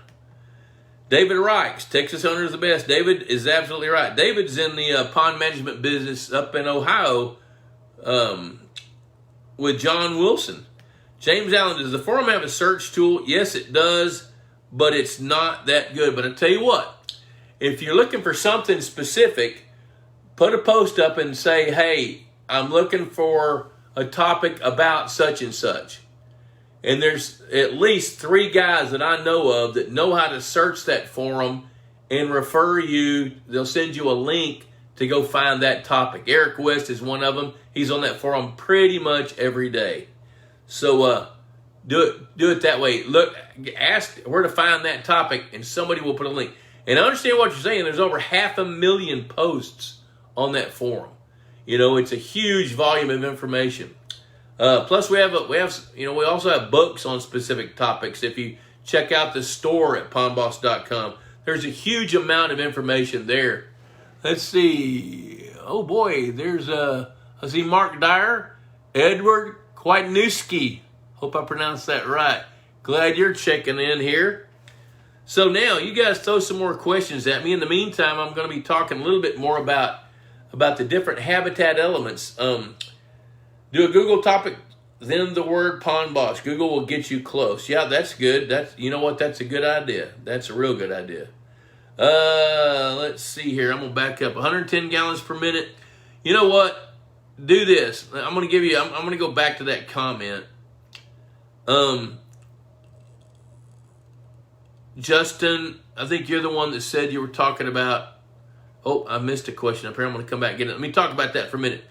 David Reichs, Texas owner is the best. David is absolutely right. David's in the pond management business up in Ohio with John Wilson. James Allen, does the forum have a search tool? Yes, it does, but it's not that good. But I tell you what, if you're looking for something specific, put a post up and say, hey, I'm looking for a topic about such and such. And there's at least 3 guys that I know of that know how to search that forum and refer you. They'll send you a link to go find that topic. Eric West is one of them. He's on that forum pretty much every day. So do it that way. Look, ask where to find that topic, and somebody will put a link. And I understand what you're saying. There's over 500,000 posts on that forum. It's a huge volume of information. Plus, we also have books on specific topics. If you check out the store at pondboss.com, there's a huge amount of information there. Let's see. Oh boy, there's I see Mark Dyer, Edward Kwitnewski. Hope I pronounced that right. Glad you're checking in here. So now you guys throw some more questions at me. In the meantime, I'm going to be talking a little bit more about the different habitat elements. Do a Google topic, then the word pond boss. Google will get you close. Yeah, that's good. That's a good idea. That's a real good idea. Let's see here. I'm gonna back up. 110 gallons per minute. You know what? Do this. I'm gonna go back to that comment. Justin, I think you're the one that said you were talking about. Oh, I missed a question up here. I'm gonna come back and get it. Let me talk about that for a minute.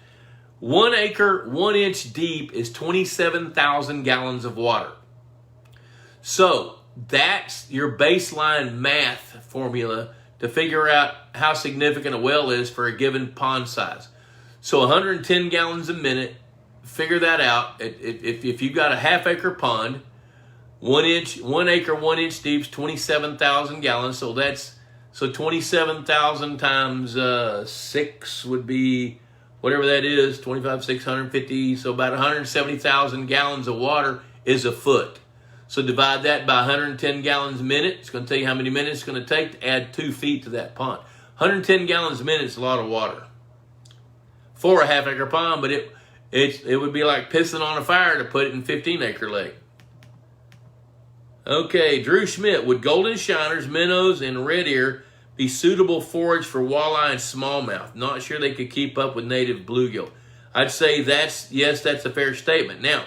1 acre, 1 inch deep is 27,000 gallons of water. So that's your baseline math formula to figure out how significant a well is for a given pond size. So 110 gallons a minute, figure that out. If you've got a half-acre pond, 1 acre, 1 inch deep is 27,000 gallons. So 27,000 times 6 would be whatever that is, 25, 650. So about 170,000 gallons of water is a foot. So divide that by 110 gallons a minute. It's going to tell you how many minutes it's going to take to add 2 feet to that pond. 110 gallons a minute is a lot of water for a half-acre pond, but it would be like pissing on a fire to put it in 15-acre lake. Okay, Drew Schmidt. Would golden shiners, minnows, and red ear be suitable forage for walleye and smallmouth? Not sure they could keep up with native bluegill. I'd say that's a fair statement. Now,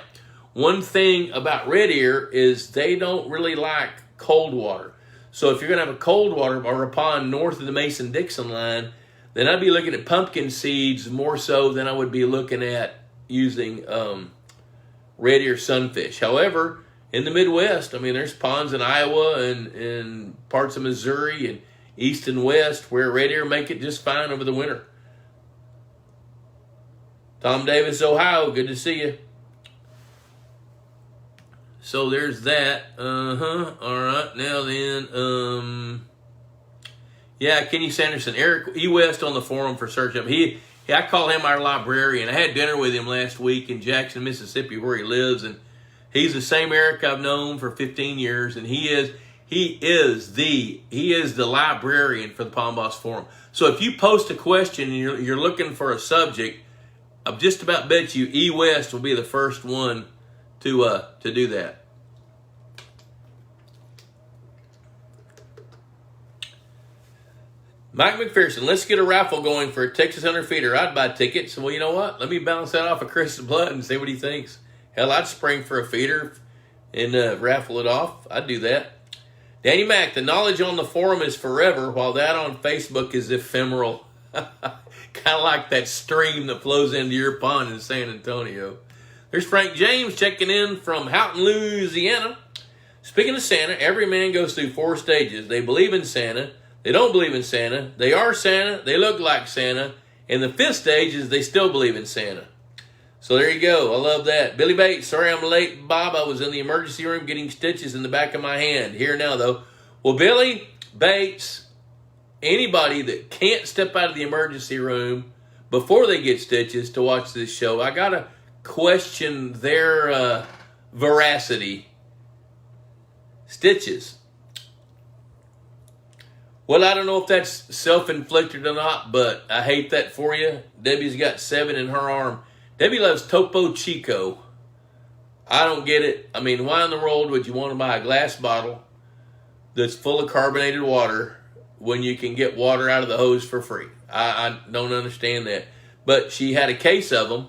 one thing about red ear is they don't really like cold water. So if you're going to have a cold water or a pond north of the Mason-Dixon line, then I'd be looking at pumpkin seeds more so than I would be looking at using red ear sunfish. However, in the Midwest, I mean, there's ponds in Iowa and parts of Missouri and east and west where red ear make it just fine over the winter. Tom Davis, Ohio, good to see you. So there's that. All right. Now then, yeah, Kenny Sanderson, Eric E. West on the forum for search up. I call him our librarian. I had dinner with him last week in Jackson, Mississippi, where he lives, and he's the same Eric I've known for 15 years, and he is the librarian for the Palm Boss Forum. So if you post a question and you're looking for a subject, I just about bet you E. West will be the first one to do that. Mike McPherson, let's get a raffle going for a Texas Hunter feeder. I'd buy tickets. Well, you know what? Let me bounce that off of Chris Blood and see what he thinks. Hell, I'd spring for a feeder and raffle it off. I'd do that. Danny Mack, the knowledge on the forum is forever, while that on Facebook is ephemeral. Kind of like that stream that flows into your pond in San Antonio. There's Frank James checking in from Houghton, Louisiana. Speaking of Santa, every man goes through 4 stages. They believe in Santa. They don't believe in Santa. They are Santa. They look like Santa. And the 5th stage is they still believe in Santa. So there you go. I love that. Billy Bates, sorry I'm late, Bob. I was in the emergency room getting stitches in the back of my hand. Here now, though. Well, Billy Bates, anybody that can't step out of the emergency room before they get stitches to watch this show, I got to question their veracity. Stitches. Well, I don't know if that's self-inflicted or not, but I hate that for you. Debbie's got 7 in her arm. Debbie loves Topo Chico. I don't get it. I mean, why in the world would you want to buy a glass bottle that's full of carbonated water when you can get water out of the hose for free? I don't understand that. But she had a case of them,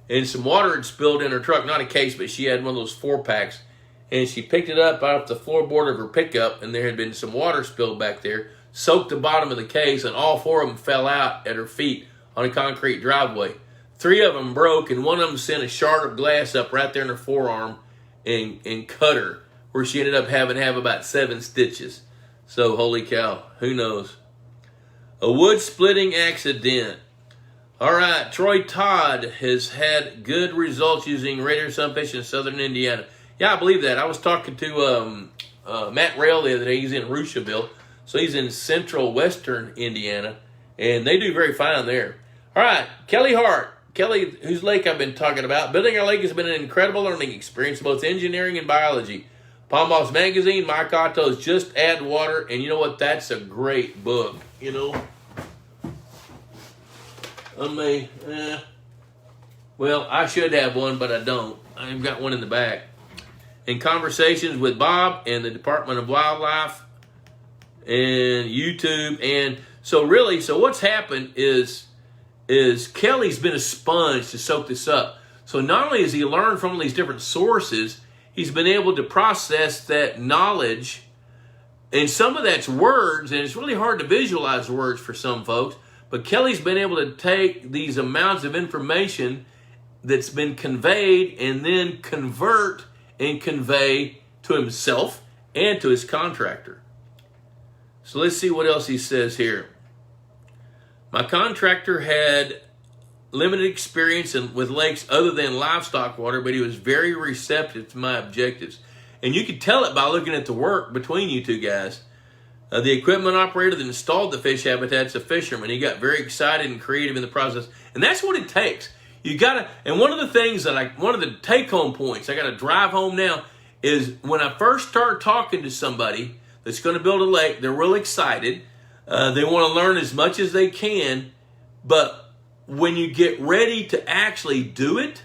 and some water had spilled in her truck. Not a case, but she had one of those 4-packs. And she picked it up out of the floorboard of her pickup, and there had been some water spilled back there, soaked the bottom of the case, and all 4 of them fell out at her feet on a concrete driveway. 3 of them broke, and one of them sent a shard of glass up right there in her forearm and cut her, where she ended up having to have about 7 stitches. So, holy cow, who knows? A wood splitting accident. All right, Troy Todd has had good results using red ear sunfish in southern Indiana. Yeah, I believe that. I was talking to Matt Rail the other day. He's in Rushville, so he's in central western Indiana, and they do very fine there. All right, Kelly Hart. Kelly, whose lake I've been talking about. Building our lake has been an incredible learning experience, both engineering and biology. Palm Boss Magazine, Mike Otto's Just Add Water, and you know what? That's a great book, you know. Well, I should have one, but I don't. I've got one in the back. In conversations with Bob and the Department of Wildlife and YouTube. And so what's happened is Kelly's been a sponge to soak this up. So not only has he learned from all these different sources, he's been able to process that knowledge. And some of that's words, and it's really hard to visualize words for some folks. But Kelly's been able to take these amounts of information that's been conveyed and then convert and convey to himself and to his contractor. So let's see what else he says here. My contractor had limited experience with lakes other than livestock water, but he was very receptive to my objectives. And you could tell it by looking at the work between you two guys. The equipment operator that installed the fish habitat's a fisherman. He got very excited and creative in the process. And that's what it takes. You gotta, and one of the things one of the take-home points I gotta drive home now is when I first start talking to somebody that's going to build a lake, they're real excited. They want to learn as much as they can, but when you get ready to actually do it,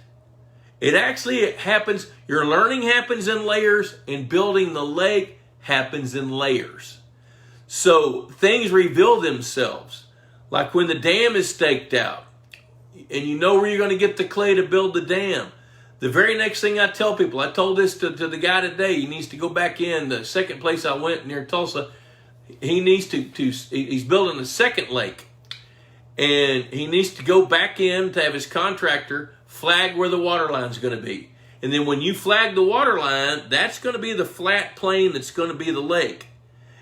It actually happens, your learning happens in layers, and building the lake happens in layers. So things reveal themselves. Like when the dam is staked out, and you know where you're going to get the clay to build the dam. The very next thing I tell people, I told this to the guy today, he needs to go back in. The second place I went near Tulsa, he needs he's building a second lake. And he needs to go back in to have his contractor flag where the water line is going to be. And then when you flag the water line, that's going to be the flat plane that's going to be the lake.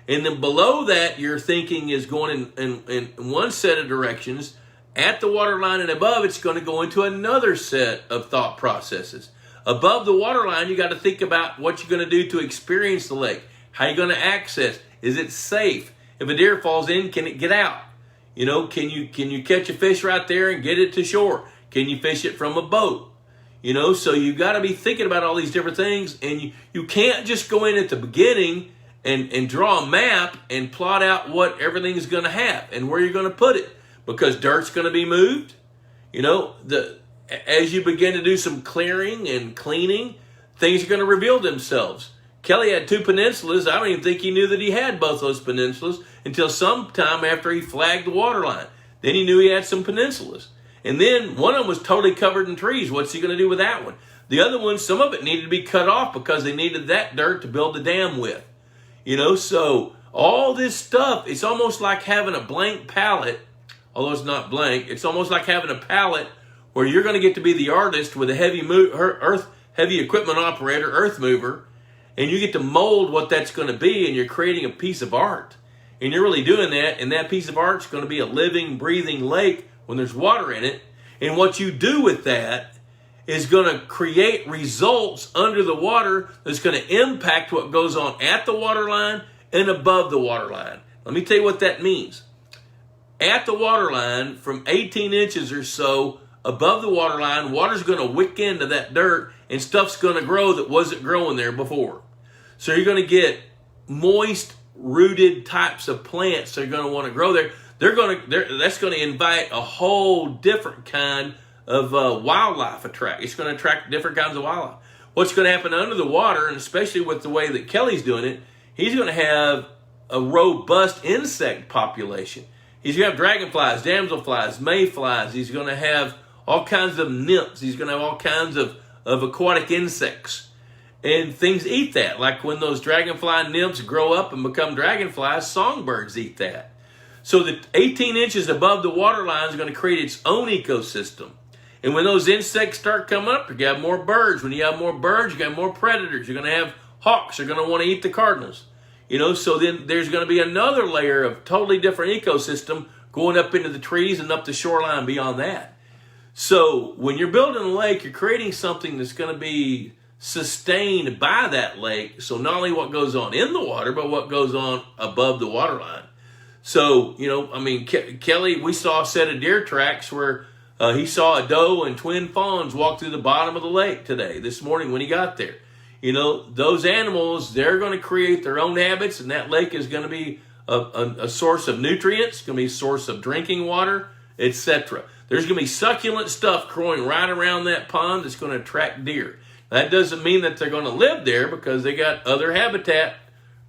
And then below that, your thinking is going in one set of directions. At the water line and above, it's going to go into another set of thought processes. Above the water line, you got to think about what you're going to do to experience the lake. How you're going to access. Is it safe? If a deer falls in, can it get out? You know, can you catch a fish right there and get it to shore? Can you fish it from a boat? You know, so you got to be thinking about all these different things, and you can't just go in at the beginning and draw a map and plot out what everything is going to have and where you're going to put it, because dirt's going to be moved. You know, as you begin to do some clearing and cleaning, things are going to reveal themselves. Kelly had 2 peninsulas. I don't even think he knew that he had both those peninsulas until sometime after he flagged the water line. Then he knew he had some peninsulas. And then one of them was totally covered in trees. What's he going to do with that one? The other one, some of it needed to be cut off because they needed that dirt to build the dam with. You know, so all this stuff, it's almost like having a blank palette, although it's not blank. It's almost like having a palette where you're going to get to be the artist with a heavy equipment operator, earth mover, and you get to mold what that's going to be, and you're creating a piece of art. And you're really doing that, and that piece of art is going to be a living, breathing lake when there's water in it. And what you do with that is going to create results under the water that's going to impact what goes on at the water line and above the water line. Let me tell you what that means. At the water line, from 18 inches or so above the water line, water's going to wick into that dirt, and stuff's going to grow that wasn't growing there before. So you're going to get moist, rooted types of plants that are going to want to grow there. That's going to invite a whole different kind of wildlife attract. It's going to attract different kinds of wildlife. What's going to happen under the water, and especially with the way that Kelly's doing it, he's going to have a robust insect population. He's going to have dragonflies, damselflies, mayflies. He's going to have all kinds of nymphs. He's going to have all kinds of aquatic insects. And things eat that. Like when those dragonfly nymphs grow up and become dragonflies, songbirds eat that. So the 18 inches above the water line is going to create its own ecosystem. And when those insects start coming up, you're going to have more birds. When you have more birds, you're going to have more predators. You're going to have hawks. You're going to want to eat the cardinals. You know, so then there's going to be another layer of totally different ecosystem going up into the trees and up the shoreline beyond that. So when you're building a lake, you're creating something that's going to be sustained by that lake. So not only what goes on in the water, but what goes on above the water line. So, you know, I mean, Kelly, we saw a set of deer tracks where he saw a doe and twin fawns walk through the bottom of the lake this morning when he got there. You know, those animals, they're going to create their own habits, and that lake is going to be a source of nutrients, going to be a source of drinking water, etc. There's going to be succulent stuff growing right around that pond that's going to attract deer. That doesn't mean that they're going to live there, because they got other habitat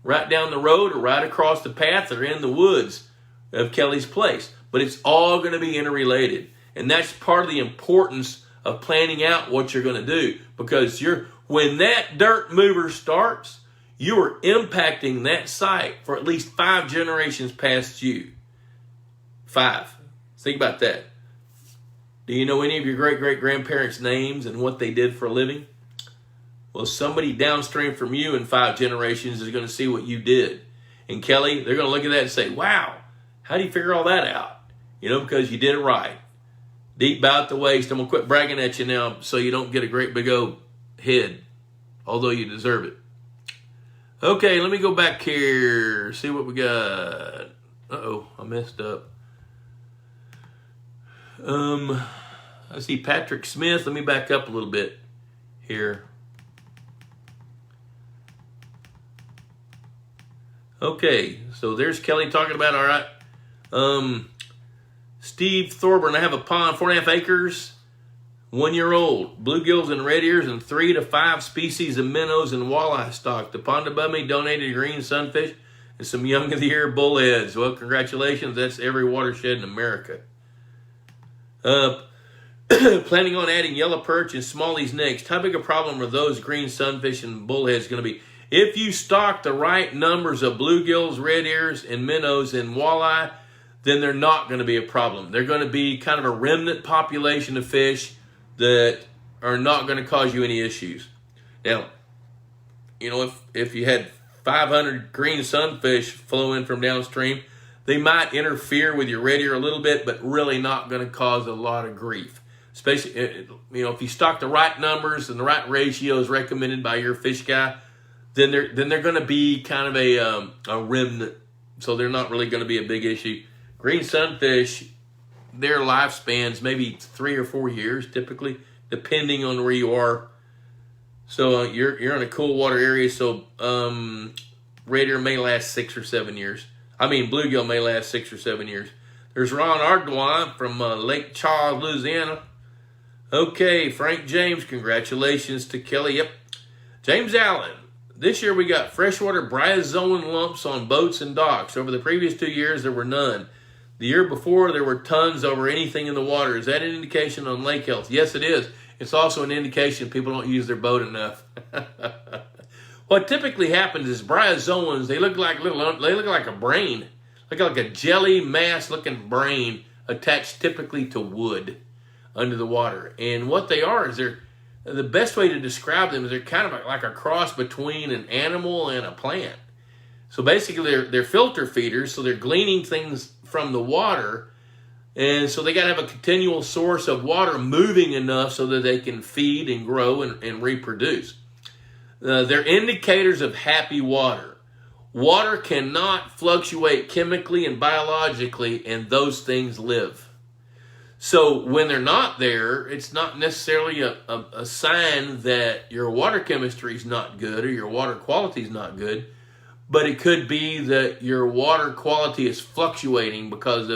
right down the road or right across the path or in the woods of Kelly's place. But it's all going to be interrelated. And that's part of the importance of planning out what you're going to do. Because when that dirt mover starts, you are impacting that site for at least 5 generations past you. 5. Think about that. Do you know any of your great-great-grandparents' names and what they did for a living? Well, somebody downstream from you in 5 generations is going to see what you did. And Kelly, they're going to look at that and say, wow, how do you figure all that out? You know, because you did it right. Deep bow at the waist. I'm going to quit bragging at you now so you don't get a great big old head, although you deserve it. Okay, let me go back here, see what we got. Uh-oh, I messed up. I see Patrick Smith. Let me back up a little bit here. Okay, so there's Kelly talking about, all right. Steve Thorburn, I have a pond, 4.5 acres 1-year-old. Bluegills and red ears and 3 to 5 species of minnows and walleye stock. The pond above me donated green sunfish and some young of the year bullheads. Well, congratulations. That's every watershed in America. Planning on adding yellow perch and smallies next. How big a problem are those green sunfish and bullheads going to be? If you stock the right numbers of bluegills, red ears, and minnows and walleye, then they're not going to be a problem. They're going to be kind of a remnant population of fish that are not going to cause you any issues. Now, if you had 500 green sunfish flowing from downstream, they might interfere with your red ear a little bit, but really not going to cause a lot of grief. Especially, if you stock the right numbers and the right ratios recommended by your fish guy, then they're going to be kind of a remnant, so they're not really going to be a big issue. Green sunfish, their lifespans maybe 3 or 4 years typically, depending on where you are. So you're in a cool water area, so red ear may last 6 or 7 years. Bluegill may last 6 or 7 years. There's Ron Ardoin from Lake Charles, Louisiana. Okay, Frank James, congratulations to Kelly. Yep. James Allen. This year we got freshwater bryozoan lumps on boats and docks. Over the previous 2 years, there were none. The year before, there were tons over anything in the water. Is that an indication on lake health? Yes, it is. It's also an indication people don't use their boat enough. What typically happens is bryozoans, they look like a brain, like a jelly mass looking brain attached typically to wood under the water. And what they are is the best way to describe them is they're kind of like a cross between an animal and a plant. So basically they're filter feeders, so they're gleaning things from the water, and so they got to have a continual source of water moving enough so that they can feed and grow and reproduce. They're indicators of happy water. Water cannot fluctuate chemically and biologically, and those things live. So when they're not there, it's not necessarily a sign that your water chemistry is not good or your water quality is not good, but it could be that your water quality is fluctuating because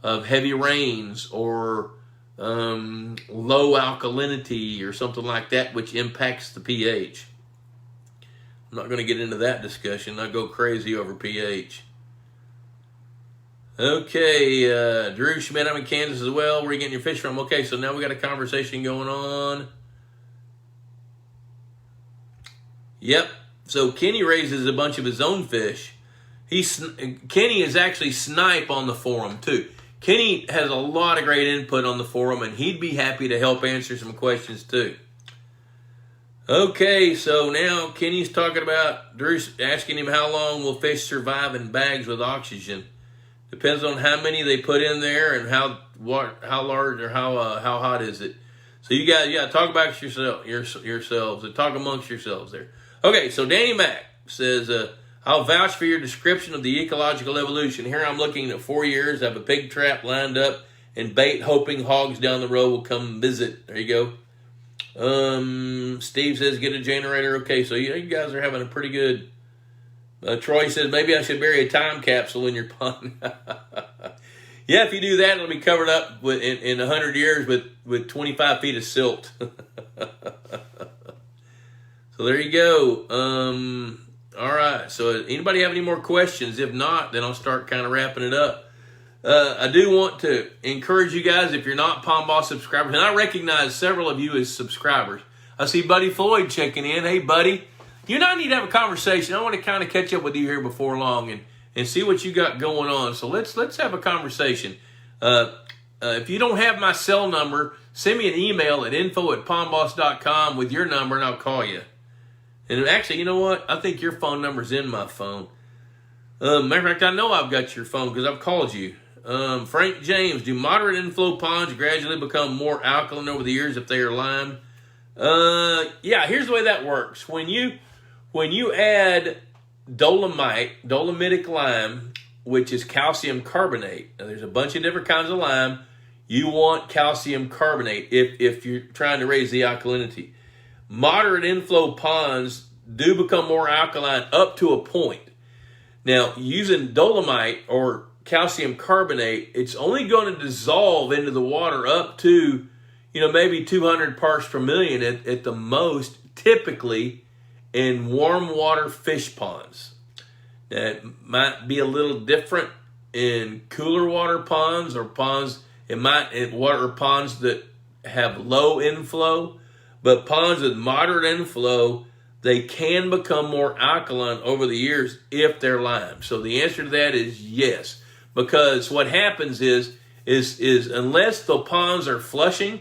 of heavy rains or low alkalinity or something like that, which impacts the pH. I'm not going to get into that discussion. I go crazy over pH. Okay, Drew Schmidt, I'm in Kansas as well. Where are you getting your fish from? Okay, so now we got a conversation going on. Yep, so Kenny raises a bunch of his own fish. Kenny is actually snipe on the forum too. Kenny has a lot of great input on the forum, and he'd be happy to help answer some questions too. Okay, so now Kenny's talking about, Drew's asking him how long will fish survive in bags with oxygen. Depends on how many they put in there and how large or how hot is it. So you guys, talk about yourselves and talk amongst yourselves there. Okay, so Danny Mack says, I'll vouch for your description of the ecological evolution. Here I'm looking at 4 years. I have a pig trap lined up and bait, hoping hogs down the road will come visit. There you go. Steve says, get a generator. Okay, so you guys are having a pretty good... Troy says, maybe I should bury a time capsule in your pond. Yeah, if you do that, it'll be covered up in 100 years with 25 feet of silt. So there you go. All right, so anybody have any more questions? If not, then I'll start kind of wrapping it up. I do want to encourage you guys, if you're not Pond Boss subscribers, and I recognize several of you as subscribers. I see Buddy Floyd checking in. Hey, Buddy. You and I need to have a conversation. I want to kind of catch up with you here before long and see what you got going on. So let's have a conversation. If you don't have my cell number, send me an email at info@pondboss.com with your number, and I'll call you. And actually, you know what? I think your phone number's in my phone. Matter of fact, I know I've got your phone because I've called you. Frank James, do moderate inflow ponds gradually become more alkaline over the years if they are limed? Yeah, here's the way that works. When you add dolomitic lime, which is calcium carbonate, now there's a bunch of different kinds of lime. You want calcium carbonate if you're trying to raise the alkalinity. Moderate inflow ponds do become more alkaline up to a point. Now, using dolomite or calcium carbonate, it's only going to dissolve into the water up to, maybe 200 parts per million at the most, typically in warm water fish ponds. That might be a little different in cooler water ponds or ponds. Water ponds that have low inflow, but ponds with moderate inflow, they can become more alkaline over the years if they're limed. So the answer to that is yes, because what happens is unless the ponds are flushing,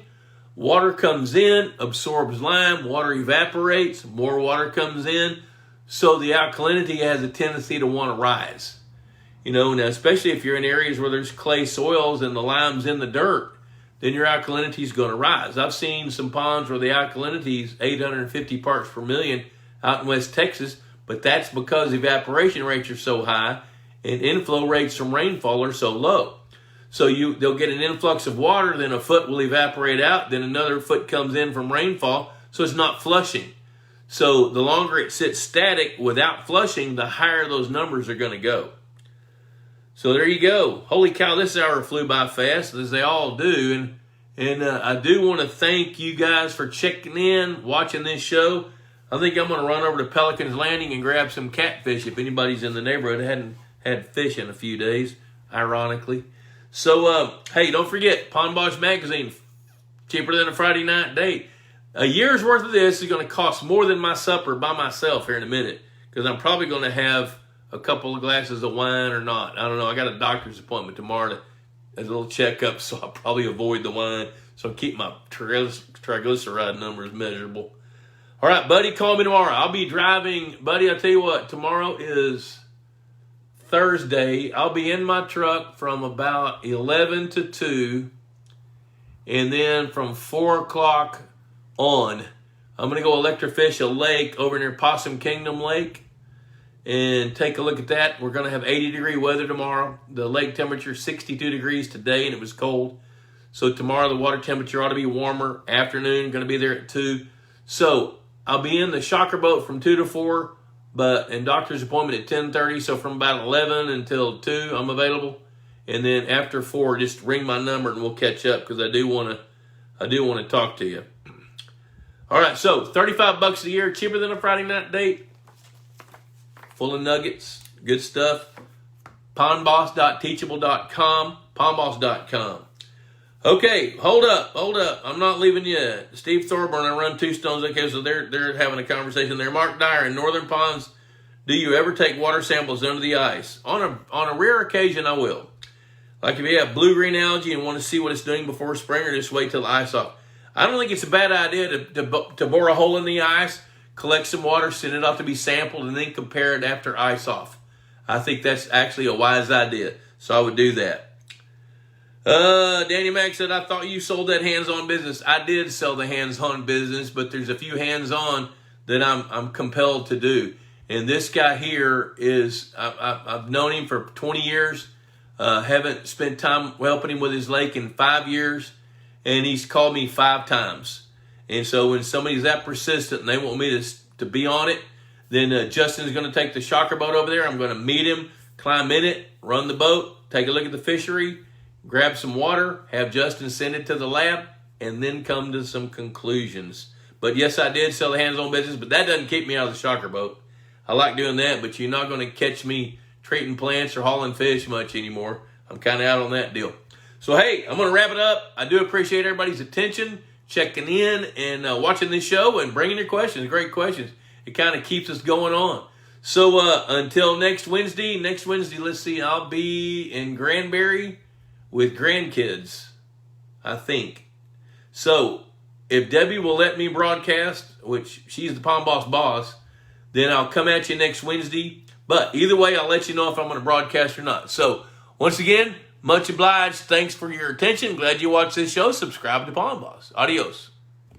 water comes in, absorbs lime, water evaporates, more water comes in, so the alkalinity has a tendency to want to rise. Now especially if you're in areas where there's clay soils and the lime's in the dirt, then your alkalinity is going to rise. I've seen some ponds where the alkalinity is 850 parts per million out in West Texas, but that's because evaporation rates are so high and inflow rates from rainfall are so low. So they'll get an influx of water, then a foot will evaporate out, then another foot comes in from rainfall, so it's not flushing. So the longer it sits static without flushing, the higher those numbers are going to go. So there you go. Holy cow, this hour flew by fast, as they all do. And I do want to thank you guys for checking in, watching this show. I think I'm going to run over to Pelican's Landing and grab some catfish if anybody's in the neighborhood. I hadn't had fish in a few days, ironically. So, hey, don't forget, Pond Boss Magazine, cheaper than a Friday night date. A year's worth of this is going to cost more than my supper by myself here in a minute, because I'm probably going to have a couple of glasses of wine or not. I don't know. I got a doctor's appointment tomorrow as a little checkup, so I'll probably avoid the wine. So I'll keep my triglyceride numbers measurable. All right, buddy, call me tomorrow. I'll be driving. Buddy, I'll tell you what, tomorrow is Thursday. I'll be in my truck from about 11 to 2, and then from 4 o'clock on, I'm going to go electrofish a lake over near Possum Kingdom Lake and take a look at that. We're going to have 80-degree weather tomorrow. The lake temperature is 62 degrees today, and it was cold. So tomorrow the water temperature ought to be warmer. Afternoon, going to be there at 2. So I'll be in the shocker boat from 2 to 4, and doctor's appointment at 10:30. So from about 11 until 2, I'm available. And then after 4, just ring my number and we'll catch up, because I do want to talk to you. All right, so $35 a year, cheaper than a Friday night date. Full of nuggets, good stuff. Pondboss.teachable.com, pondboss.com. Okay, hold up. I'm not leaving yet. Steve Thorburn, I run Two Stones. Okay, so they're having a conversation there. Mark Dyer, in northern ponds, do you ever take water samples under the ice? On a rare occasion, I will. Like if you have blue-green algae and want to see what it's doing before spring, or just wait till the ice off. I don't think it's a bad idea to bore a hole in the ice, collect some water, send it off to be sampled, and then compare it after ice off. I think that's actually a wise idea, so I would do that. Danny Mack said, I thought you sold that hands-on business. I did sell the hands-on business, but there's a few hands-on that I'm compelled to do. And this guy here is, I've known him for 20 years, haven't spent time helping him with his lake in 5 years, and he's called me 5 times. And so when somebody's that persistent and they want me to be on it, then Justin's going to take the shocker boat over there. I'm going to meet him, climb in it, run the boat, take a look at the fishery, grab some water, have Justin send it to the lab, and then come to some conclusions. But yes, I did sell the hands-on business, but that doesn't keep me out of the shocker boat. I like doing that, but you're not going to catch me treating plants or hauling fish much anymore. I'm kind of out on that deal. So, hey, I'm going to wrap it up. I do appreciate everybody's attention, checking in, and watching this show and bringing your questions. Great questions. It kind of keeps us going on. So, until next Wednesday, let's see, I'll be in Granbury with grandkids, I think. So, if Debbie will let me broadcast, which she's the Pond boss, then I'll come at you next Wednesday. But either way, I'll let you know if I'm going to broadcast or not. So, once again, much obliged. Thanks for your attention. Glad you watched this show. Subscribe to Pond Boss. Adios.